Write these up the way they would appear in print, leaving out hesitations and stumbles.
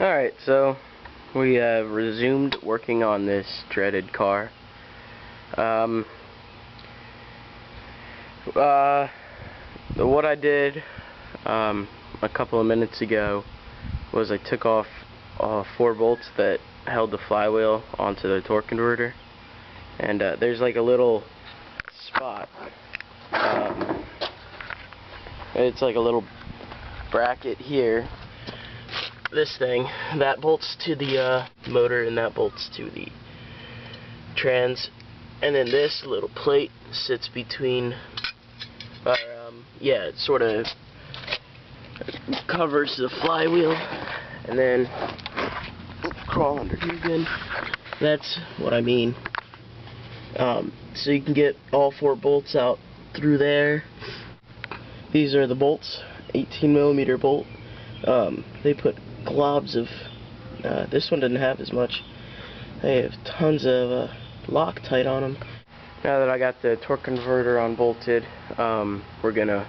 Alright, so we resumed working on this dreaded car. What I did a couple of minutes ago was I took off 4 bolts that held the flywheel onto the torque converter, and there's like a little spot. It's like a little bracket here. This thing that bolts to the motor, and that bolts to the trans, and then this little plate sits between. Yeah, it sort of covers the flywheel, and then crawl under here again. That's what I mean. So you can get all 4 bolts out through there. These are the bolts, 18mm bolt. They put globs of, this one didn't have as much. They have tons of Loctite on them. Now that I got the torque converter unbolted, we're gonna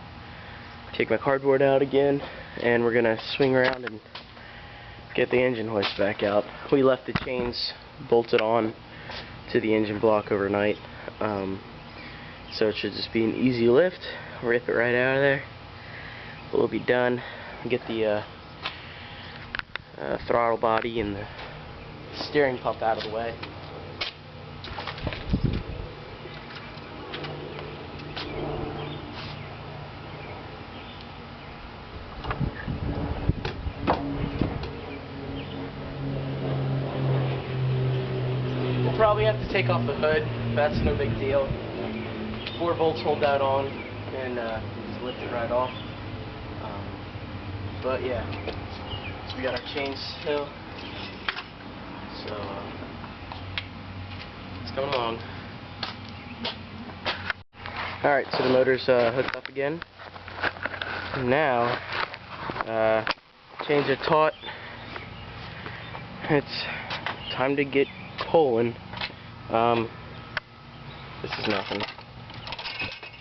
take my cardboard out again, and we're gonna swing around and get the engine hoist back out. We left the chains bolted on to the engine block overnight, so it should just be an easy lift. Rip it right out of there. We'll be done. Get the throttle body and the steering pump out of the way. We'll probably have to take off the hood. That's no big deal. 4 bolts hold that on, and just lift it right off. But yeah, so we got our chains still, so it's coming along. Alright, so the motor's hooked up again. Now, chains are taut. It's time to get pulling. This is nothing,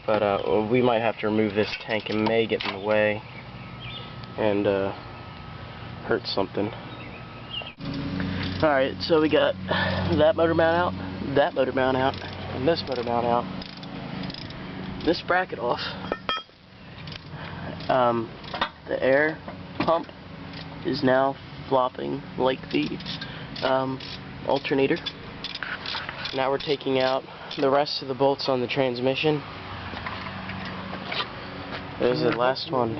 but we might have to remove this tank. It may get in the way and hurt something. Alright, so we got that motor mount out, that motor mount out, and this motor mount out. This bracket off. The air pump is now flopping like the alternator. Now we're taking out the rest of the bolts on the transmission. There's the last one.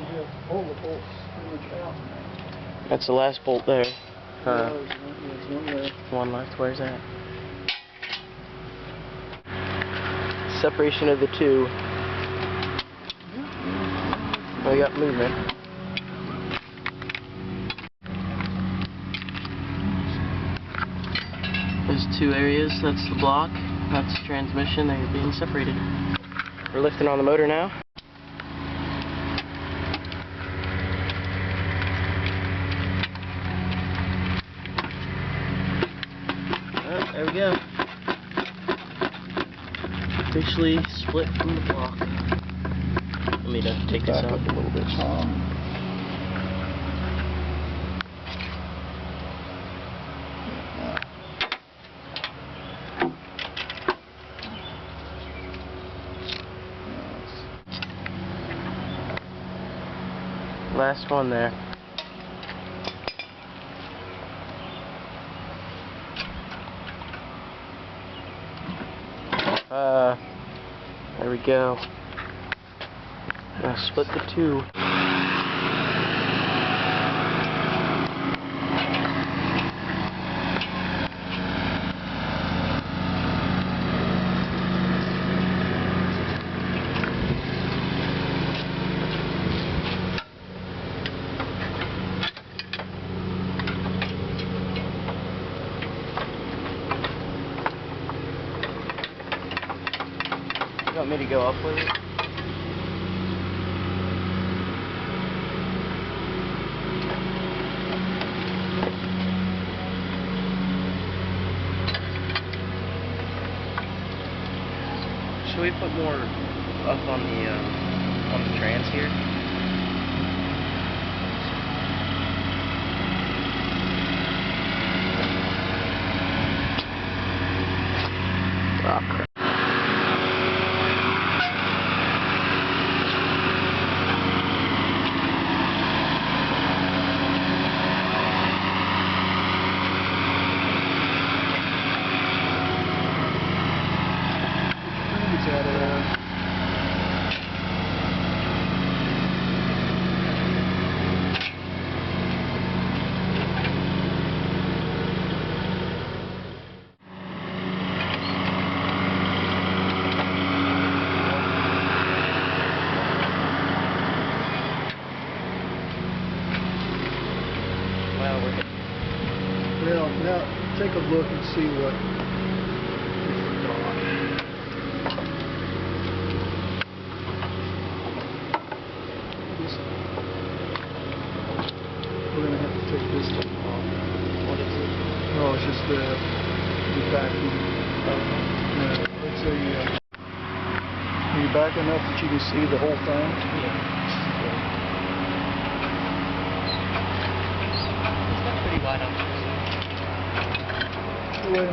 That's the last bolt there. One left. Where's that? Separation of the 2. We got movement. There's 2 areas. That's the block. That's the transmission. They're being separated. We're lifting on the motor now. There we go. Officially split from the block. Let me take this out a little bit. Last one there. There we go. Now split the 2. You want me to go up with it? Should we put more up on the trans here? we're hitting. Well, now take a look and see what we forgot. We're going to have to take this thing off. What is it? No, it's just the vacuum. It's are you back enough that you can see the whole thing? Yeah. It's got pretty wide on Wait.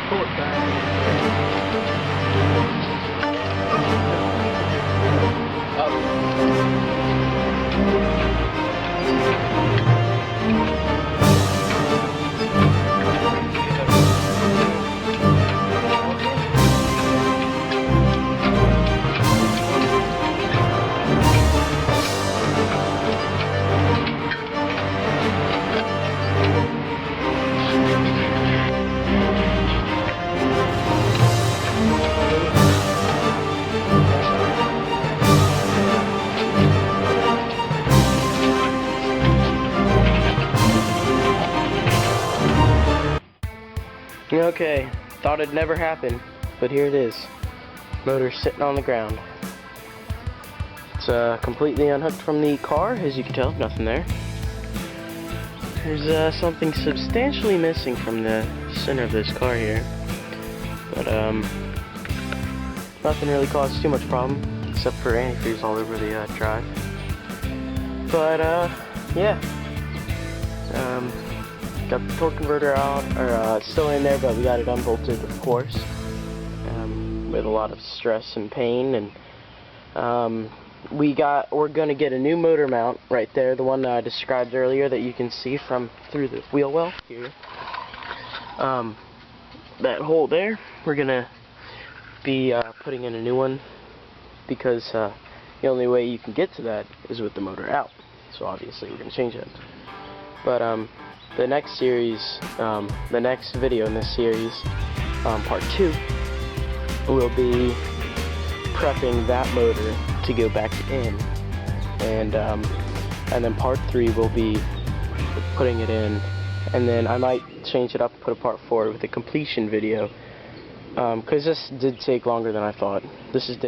Pull it back. Okay, thought it'd never happen, but here it is. Motor's sitting on the ground. It's completely unhooked from the car, as you can tell, nothing there. There's something substantially missing from the center of this car here, but nothing really caused too much problem, except for antifreeze all over the drive. But yeah. Got the torque converter out, or it's still in there, but we got it unbolted, of course, with a lot of stress and pain. And we're gonna get a new motor mount right there, the one that I described earlier that you can see from through the wheel well here. That hole there, we're gonna be putting in a new one, because the only way you can get to that is with the motor out. So obviously we're gonna change that. But the next series, the next video in this series, part 2, will be prepping that motor to go back in, and then part 3 will be putting it in, and then I might change it up and put a part 4 with a completion video, because this did take longer than I thought. This is